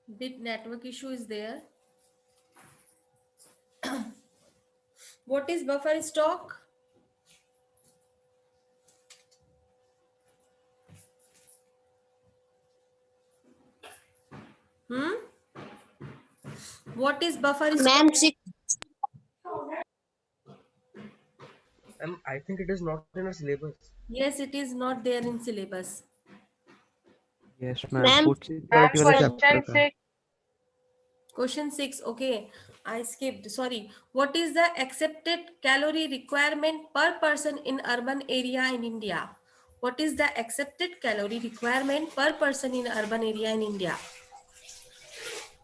Bit network issue is there. What is buffer stock? Hmm? What is buffer stock? Ma'am, six. I think it is not in our syllabus. Yes, it is not there in syllabus. Yes ma'am, Ma'am, food security वाले question. Chapter का है। Question 6. Okay, I skipped. Sorry. What is the accepted calorie requirement per person in urban area in India? What is the accepted calorie requirement per person in urban area in India?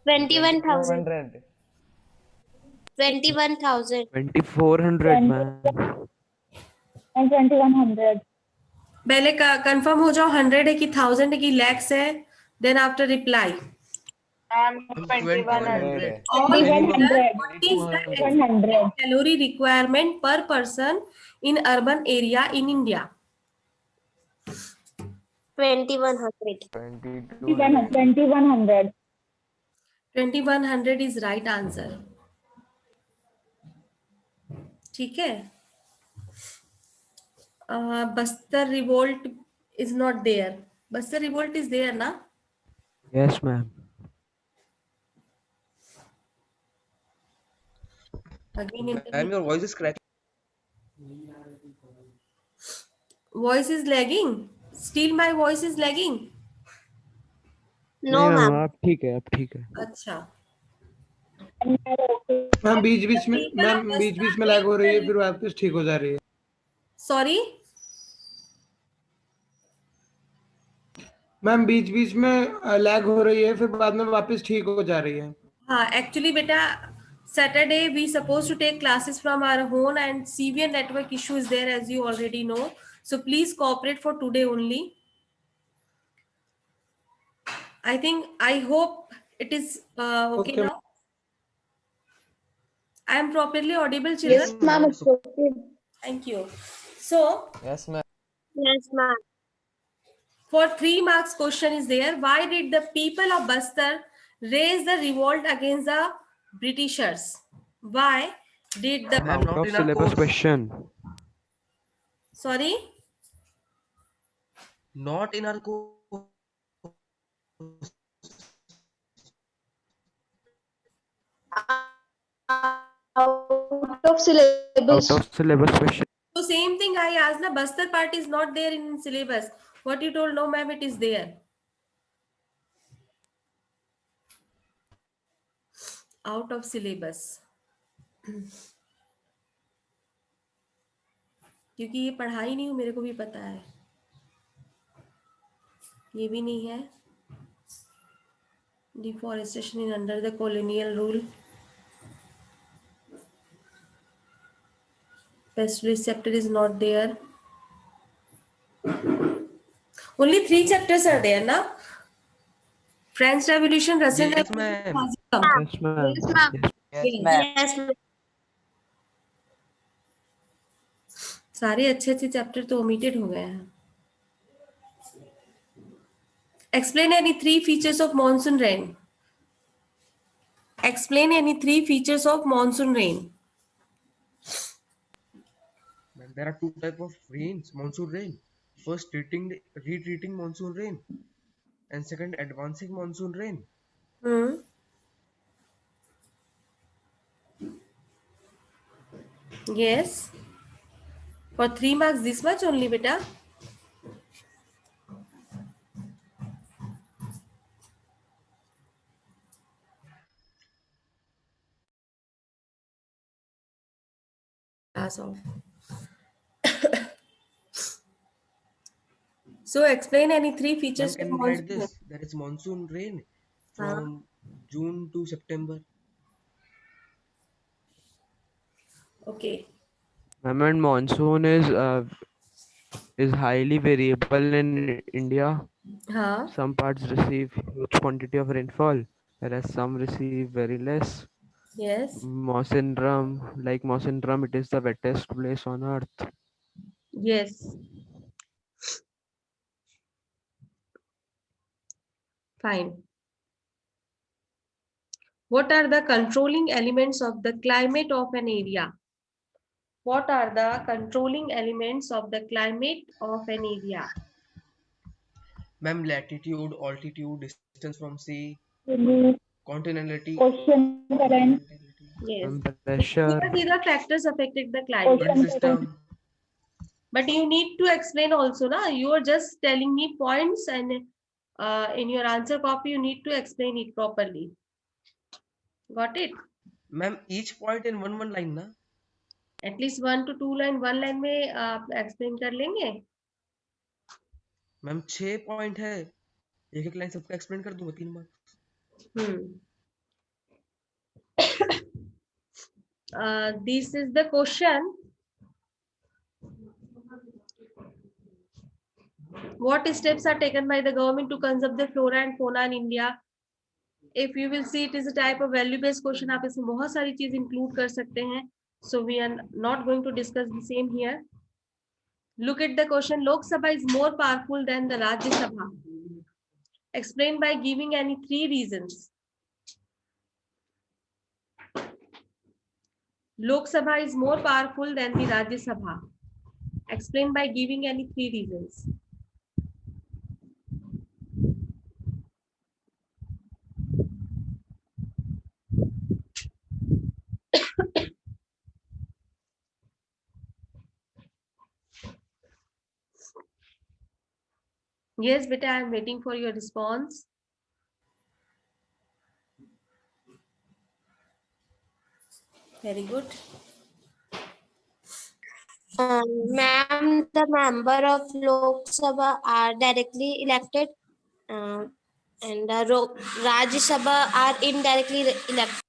21,000. 2100. 21,000. 2400 ma'am. and 2100. पहले confirm हो जाओ 100 है कि 1000 है कि lakhs है. Then after reply. 2100. 100. All Minimum together, 2100. what is the 2200. accepted 100. calorie requirement per person in urban area in India? 2100. 2200. 2100. 2100 is right answer. ठीक है. Bastar revolt is not there. Bastar revolt is there ना? Yes ma'am. Again Ma'am, internet. your voice is cracking. Voice is lagging. Still my voice is lagging. No, नहीं ma'am, ma'am. अब ठीक है, अब ठीक है। अच्छा. मैम बीच बीच में People of बीच Bastar में लैग हो रही है, is फिर वापस ठीक हो जा रही है। sorry. मैम बीच में लैग हो रही है, फिर बाद में वापस ठीक हो जा रही है। हाँ, actually बेटा Saturday we supposed to take classes from our home and severe network issue is there as you already know. So please cooperate for today only. I hope it is okay Okay. now. I am properly audible, children. Yes, ma'am. It's okay. Thank you. So Yes, ma'am. Yes, ma'am. for 3 marks question is there. Why did the people of Bastar raise the revolt against the Britishers? Why did the Ma'am, out not of in our syllabus course. Question. sorry? Not in our course. Out of out syllabus. Of syllabus question. So same thing I asked. Na Bastar part is not there in syllabus. What you told? No, ma'am, it is there. Out of syllabus. क्योंकि ये पढ़ा ही नहीं हूँ, मेरे को भी पता है. ये भी नहीं है. Deforestation is under the colonial rule. Pesticide chapter is not there. Only 3 chapters are there now. French Revolution, Russian Yes, Revolution, ma'am. Nazism. Yes ma'am. Yes, ma'am. Yes, Yes. ma'am. Yes, ma'am. सारे अच्छे chapter तो omitted हो गए हैं. Explain any 3 features of monsoon rain. Explain any 3 features of monsoon rain. Ma'am, there are two type of rains, monsoon rain. First, retreating monsoon rain, and second, advancing monsoon rain. Yes. For 3 marks, this much only, beta. Class off. So explain any 3 Ma'am, features of can we write monsoon rain. this? There is monsoon rain हाँ. from June to September. Okay. Ma'am and monsoon is highly variable in India. हाँ. Some parts receive huge quantity of rainfall, whereas some receive very less. Yes. Mawsynram, like Mawsynram, it is the wettest place on earth. Yes. Fine. What are the controlling elements of the climate of an area? What are the controlling elements of the climate of an area? Ma'am, latitude, altitude, distance from sea, Release, continentality, ocean current, continentality, Yes. Pressure. These are factors affecting the climate. wind ocean current. system. But you need to explain also, na? You are just telling me points, and in your answer copy, you need to explain it properly. Got it? Ma'am, each point in one line, na? At least 1 to 2 line, 1 line में आप explain कर लेंगे. Ma'am 6 point है, एक एक line सबका explain कर दूंगा 3 बार. This is the question. What steps are taken by the government to conserve the flora and fauna in India? If you will see, it is a type of value based question. आप इसमें बहुत सारी चीज include कर सकते हैं. So we are not going to discuss the same here. Look at the question. Lok Sabha is more powerful than the Rajya Sabha. Explain by giving any 3 reasons. Lok Sabha is more powerful than the Rajya Sabha. Explain by giving any 3 reasons. Yes, beta, I am waiting for your response. Very good. Ma'am, the member of Lok Sabha are directly elected, and the Rajya Sabha are indirectly elected.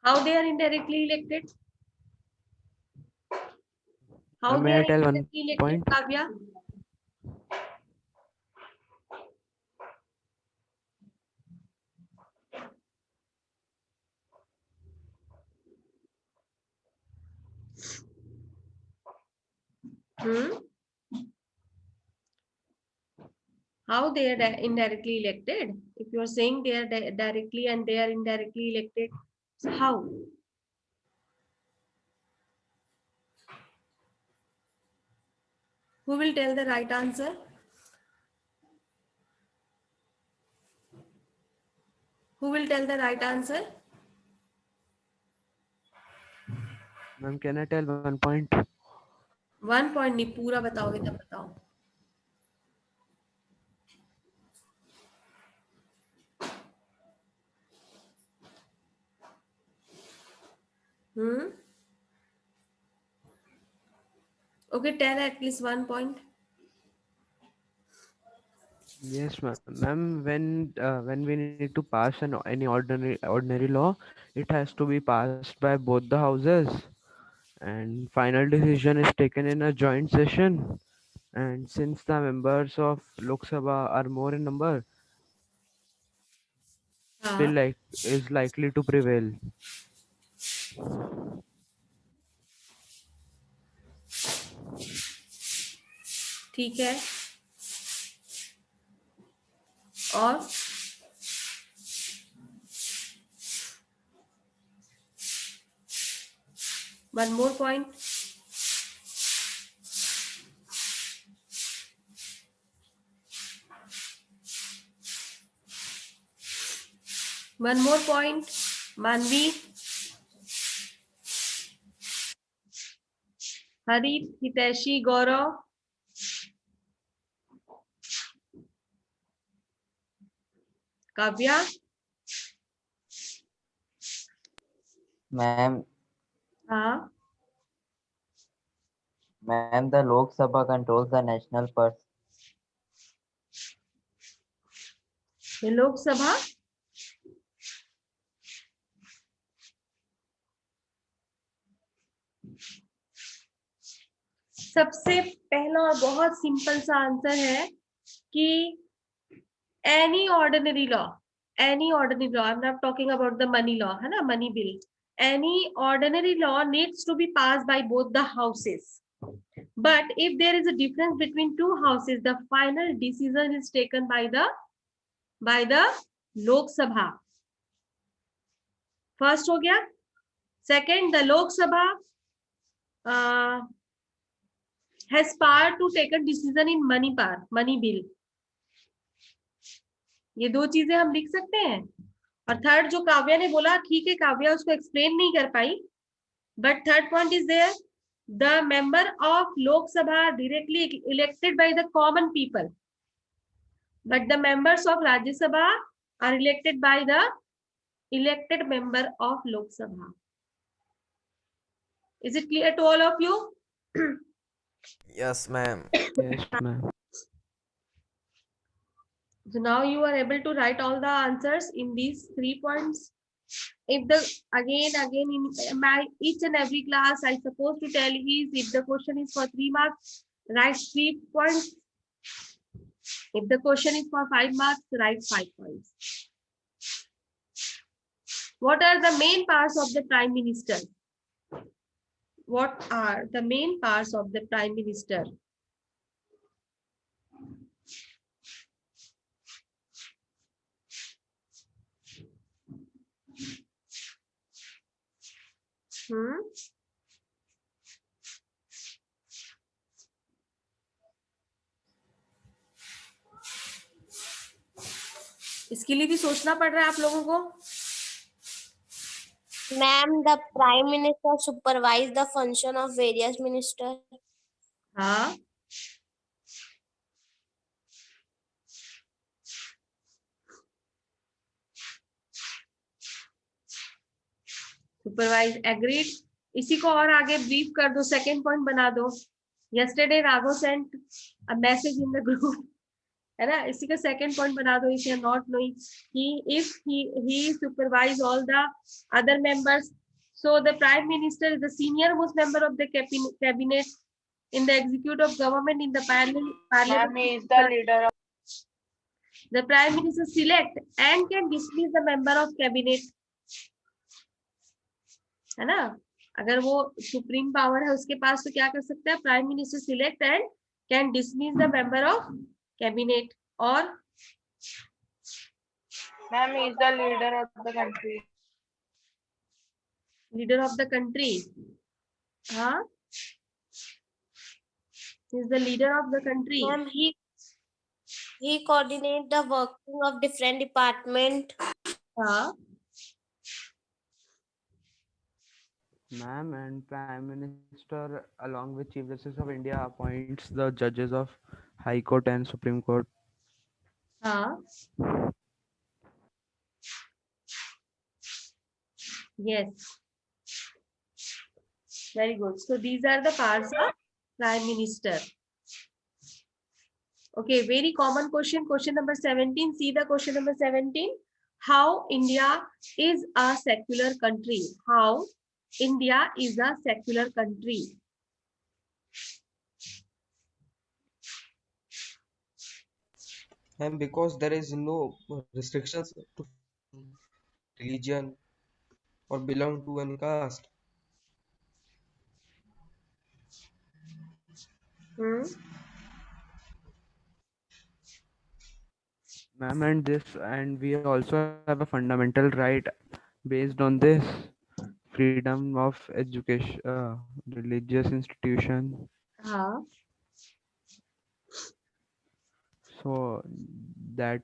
How they are indirectly elected? How May they I are tell one indirectly elected, point? Kavya? How they are indirectly elected? If you are saying they are directly and they are indirectly elected, so how? Who will tell the right answer? Who will tell the right answer? Ma'am, can I tell one point? 1 point नहीं, पूरा बताओगे तब बताओ. Okay, tell at least 1 point. Yes, ma'am. Ma'am, when we need to pass any ordinary law, it has to be passed by both the houses, and final decision is taken in a joint session. And since the members of Lok Sabha are more in number, हाँ, still like is likely to prevail. ठीक है. और one more point. One more point. Manvi, Harit, Hiteshi, Gaurav. Kavya. Ma'am, हाँ. ma'am, the Lok Sabha controls the national purse. ये लोकसभा सबसे पहला और बहुत सिंपल सा आंसर है कि any ordinary law, I'm not talking about the money law, है ना, money bill. Any ordinary law needs to be passed by both the houses. But if there is a difference between 2 houses, the final decision is taken by the Lok Sabha. First हो गया. Second, the लोक सभा has power to take a decision in money bill. ये दो चीजें हम लिख सकते हैं. और थर्ड जो काव्या ने बोला, ठीक है काव्या उसको एक्सप्लेन नहीं कर पाई, but third point is there, the member of Lok Sabha directly elected by the common people, but the members of Rajya Sabha are elected by the elected member of Lok Sabha. Is it clear to all of you? Yes, ma'am. Yes, ma'am. So now you are able to write all the answers in these 3 points. If the again in my each and every class I supposed to tell is, if the question is for 3 marks, write 3 points. If the question is for 5 marks, write 5 points. What are the main parts of the Prime Minister? What are the main parts of the Prime Minister? इसके लिए भी सोचना पड़ रहा है आप लोगों को. Ma'am, the Prime Minister supervise the function of various ministers. हाँ, सुपरवाइज, एग्रीड. इसी को और आगे ब्रीफ कर दो, सेकंड पॉइंट बना दो. Yesterday Raghav sent a message in the group, है ना. इसी का सेकंड पॉइंट बना दो. If you are not knowing, if he supervise all the other members, so the prime minister is the senior most member of the cabinet in the executive government in the parliament is the leader of the prime minister select and can dismiss the member of cabinet, है ना. अगर वो supreme power है उसके पास तो क्या कर सकता है, prime minister select and can dismiss the member of cabinet. और Ma'am is the leader of the country. Leader of the country. हाँ, is the leader of the country. Ma'am, he coordinate the working of different department. हाँ, Ma'am, and Prime Minister, along with Chief Justice of India, appoints the judges of High Court and Supreme Court. हाँ, yes, very good. So these are the parts of prime minister. Okay, very common question, question number 17. See the question number 17. How India is a secular country? How India is a secular country? And because there is no restrictions to religion or belong to any caste. Ma'am, and we also have a fundamental right based on this freedom of education, religious institution. हाँ, So that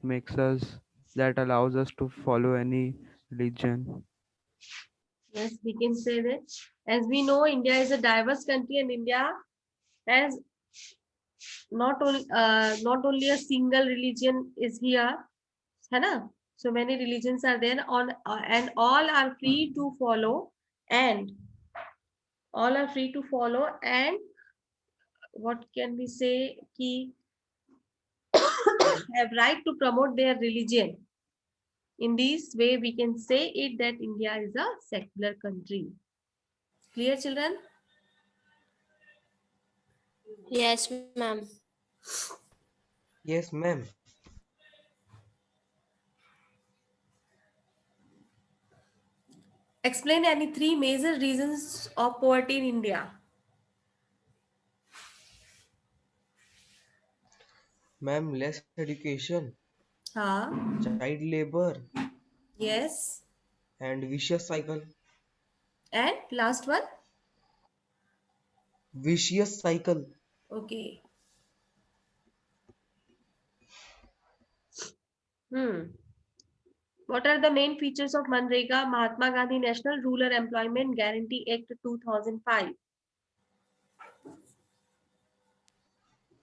allows us to follow any religion. yes, we can say that. As we know, India is a diverse country, and India has not only a single religion is here, है ना. So many religions are there on, and all are free to follow, and what can we say, ki have right to promote their religion. In this way we can say it that India is a secular country. Clear, children? Yes, ma'am. Yes, ma'am. Explain any 3 major reasons of poverty in India. Ma'am, less education, हाँ, child labor, yes, and vicious cycle. And last one. Vicious cycle. Okay. What are the main features of Manrega, Mahatma Gandhi National Rural Employment Guarantee Act 2005?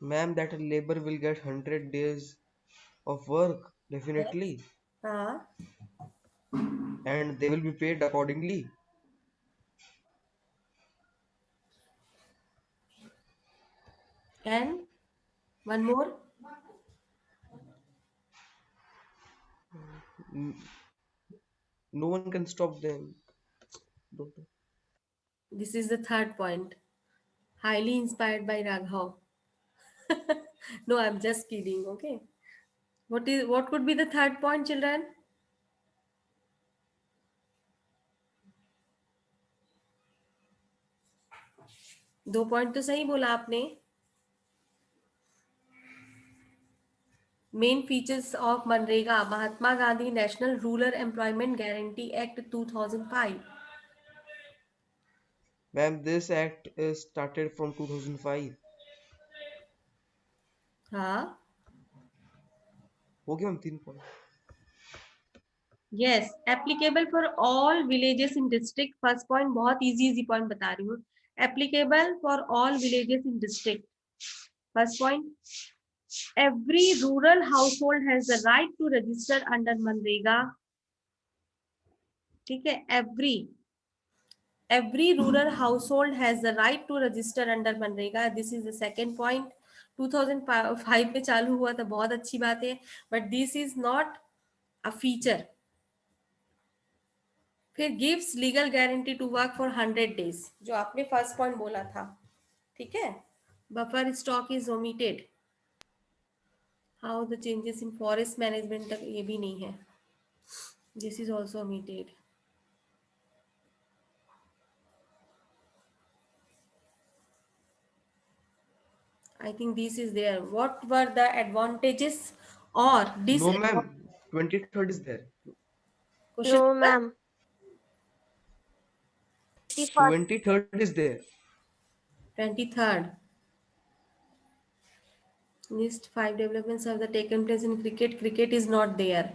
Ma'am, that labor will get 100 days of work, definitely, Uh, and they will be paid accordingly. and one more. N- No one can stop them. Doctor. This is the third point. Highly inspired by Raghav. No, I'm just kidding. Okay. What could be the third point, children? दो point तो सही बोला आपने. Main features of Manrega, Mahatma Gandhi National Rural Employment Guarantee Act 2005. Ma'am, this act is started from 2005. हाँ. हो गया ma'am 3 point. Yes, applicable for all villages in district. First point बहुत easy point बता रही हूँ. Applicable for all villages in district. First point. Every rural household has the right to register under Manrega. ठीक है. Every rural household has the right to register under Manrega. This is the second point. 2005 में चालू हुआ था, बहुत अच्छी बात है. But this is not a feature. फिर gives legal guarantee to work for 100 days, जो आपने फर्स्ट पॉइंट बोला था. ठीक है. Buffer stock is omitted. How the changes in forest management तक ये भी नहीं है. This is also omitted. I think this is there. What were the advantages or No, disadvantages? ma'am. 23rd is there. Question No, number ma'am. 21st. 23rd is there. 23rd. List 5 developments have the taken place in cricket. Cricket is not there.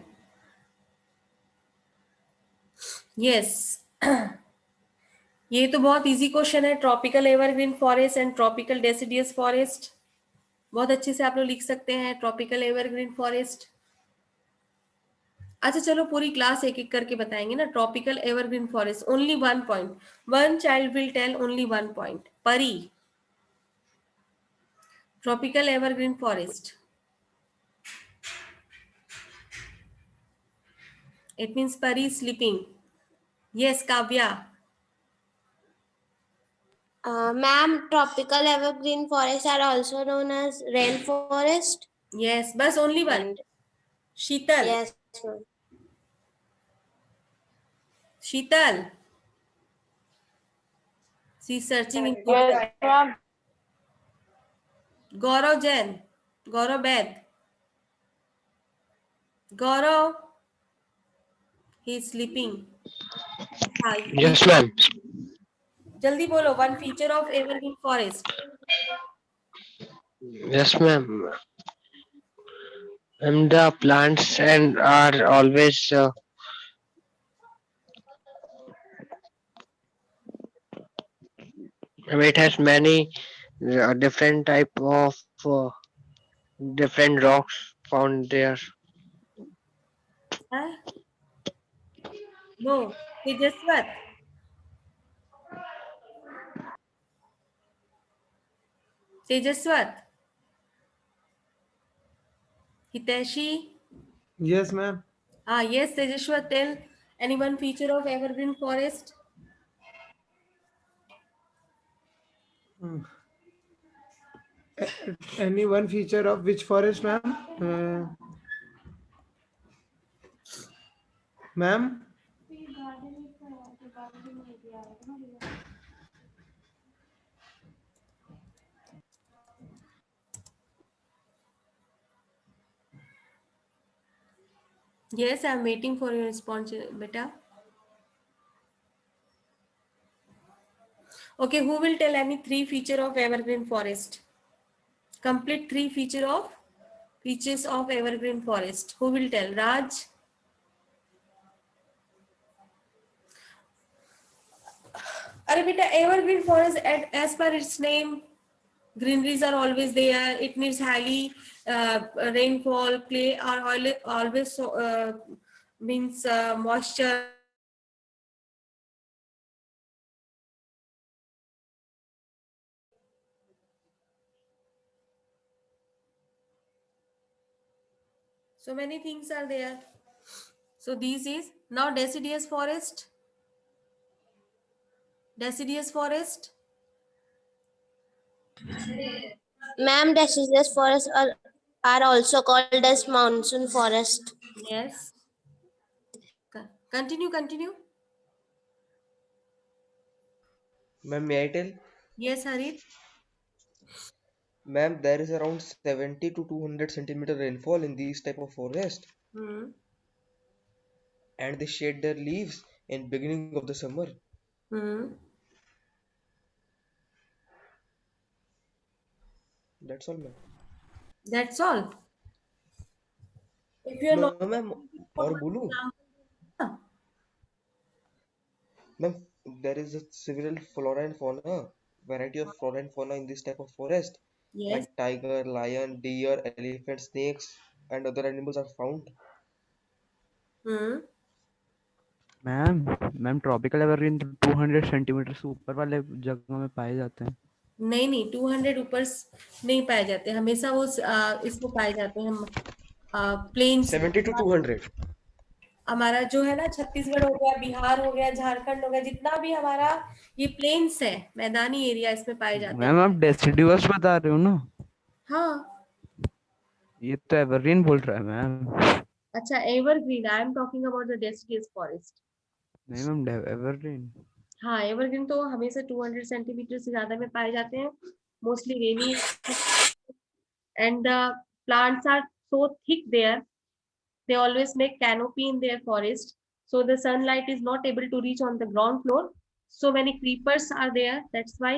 Yes. ये तो बहुत easy question है. Tropical evergreen forest and tropical deciduous forest बहुत अच्छे से आप लोग लिख सकते हैं. Tropical evergreen forest. अच्छा चलो पूरी क्लास एक एक करके बताएंगे ना. Tropical evergreen forest only 1 point. One child will tell only 1 point. Pari. Tropical evergreen forest. It means Pari sleeping. Yes Kavya. Ma'am, tropical evergreen forests are also known as rainforest. यस बस only 1. And Sheetal. yes, ma'am. Sheetal. See searching in. Yes, ma'am. Gaurav Jain. Gaurav Vaid. Gaurav. He is sleeping. Yes, ma'am. जल्दी बोलो. One feature of evergreen forest. Yes, ma'am. And the plants and are always it has many different type of different rocks found there. No. Tejaswat. Tejaswat. Hitaishi. Yes, ma'am. Yes, Tejashwat, tell any one feature of evergreen forest. Any one feature of which forest, ma'am? Ma'am? Yes, I'm waiting for your response, beta. Okay, who will tell any 3 feature of evergreen forest? Complete 3 features of evergreen forest. Who will tell? Raj? Arey beta, evergreen forest as per its name, greeneries are always there. It needs highly rainfall, clay are always means moisture. So many things are there. So this is now deciduous forest. Deciduous forest. Ma'am, deciduous forests are also called as monsoon forest. Yes. Continue. Ma'am, may I tell? Yes, Harit. Ma'am, there is around 70 to 200 centimeter rainfall in these type of forest, Hmm. and they shed their leaves in beginning of the summer. Hmm. That's all, ma'am. That's all. If you're No, not ma'am. put और one बोलूं? example. Ma'am, there is a several flora and fauna, variety of flora and fauna in this type of forest, Yes. like tiger, lion, deer, elephant, snakes, and other animals are found. Hmm. Ma'am ma'am tropical evergreen तो 200 centimetre से ऊपर वाले जगह में पाए जाते हैं। नहीं 200 ऊपर नहीं पाए जाते, हमेशा वो इसको पाए जाते हैं प्लेन्स। 70 to 200. हमारा जो है ना छत्तीसगढ़ हो गया, बिहार हो गया, झारखंड हो गया, जितना भी हमारा ये प्लेन्स है, मैदानी एरिया, इसमें पाए जाते हैं। मैम आप डेसिडुअस बता रहे हो ना? हाँ। ये तो एवरग्रीन बोल रहा है मैम। अच्छा, evergreen, I am talking about the deciduous forest. नहीं मैम, एवरग्रीन। हाँ, एवरग्रीन तो हमेशा 200 सेंटीमीटर से ज्यादा में पाए जाते हैं, mostly rainy, and the plants are so thick there, they always make canopy in their forest, so the sunlight is not able to reach on the ground floor. So many creepers are there, that's why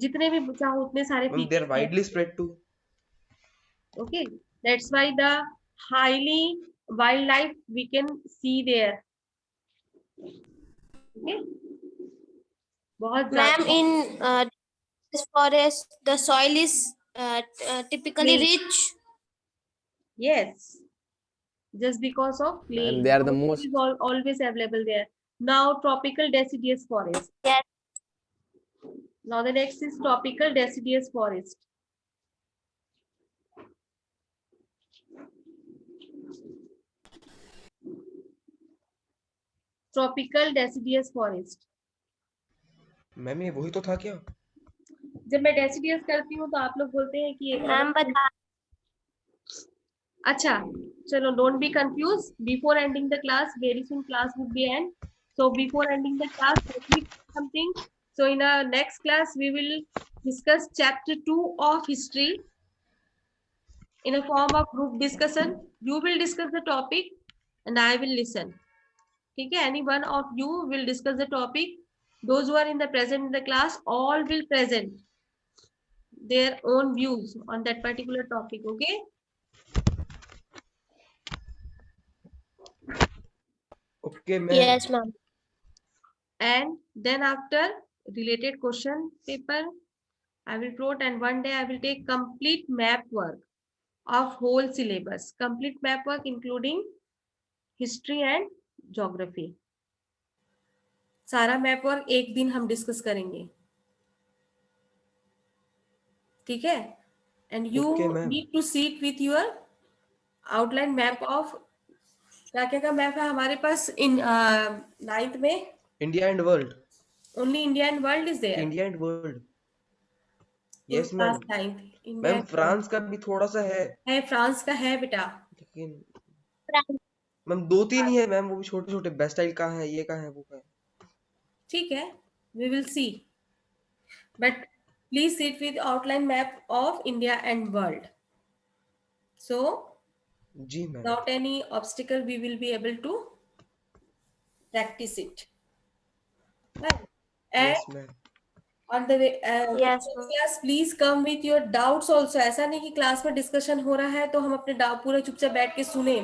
जितने भी चाहो उतने सारे Ma'am, they are features हैं। widely spread too. Okay, that's why the highly wildlife we can see there. Okay, बहुत Ma'am, ज्यादा। in this forest, the soil is typically Clay. rich. Yes, just because of clay, And they are the water most. is always available there. Now tropical deciduous forest. Yes. Now the next is tropical deciduous forest. Tropical deciduous forest. Ma'am, ये वही तो था क्या? जब मैं deciduous करती हूँ तो आप लोग बोलते हैं कि Ma'am, बता अच्छा चलो, don't be confuse, before ending the class, very soon class would be and, so before ending the class let me say something. So in our next class we will discuss chapter 2 of history in a form of group discussion. You will discuss the topic and I will listen. ठीक है, any one of you will discuss the topic. Those who are in the present in the class, all will present their own views on that particular topic. Okay, Okay, ma'am. yes, ma'am. and then after related question paper I will wrote, and one day I will take complete map work of whole syllabus, complete map work including history and geography. सारा map work एक दिन हम discuss करेंगे, ठीक है? And you Okay, ma'am. Need to sit with your outline map of क्या क्या का मैप है हमारे पास इन 9th में। India and world. Only India and world is there India and world. In Yes, class ma'am. 9th। India ma'am, France का भी थोड़ा सा है, फ्रांस का है बेटा। लेकिन मैम 2-3 ही है मैम, वो भी छोटे छोटे। बेस्टाइल का है, ये का है, वो का है। ठीक है, we will see, but please sit with outline map of India and world, so जी ma'am. without any obstacle we will be able to practice it, right? And Yes, ma'am. on the way Yes, next ma'am. class please come with your doubts also. ऐसा नहीं कि class में discussion हो रहा है तो हम अपने डाउट पूरा चुपचाप बैठ के सुने,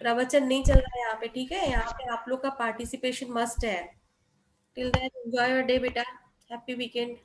प्रवचन नहीं चल रहा है यहाँ पे, ठीक है? यहाँ पे आप लोग का पार्टिसिपेशन मस्ट है. Till then enjoy your day बेटा. Happy weekend.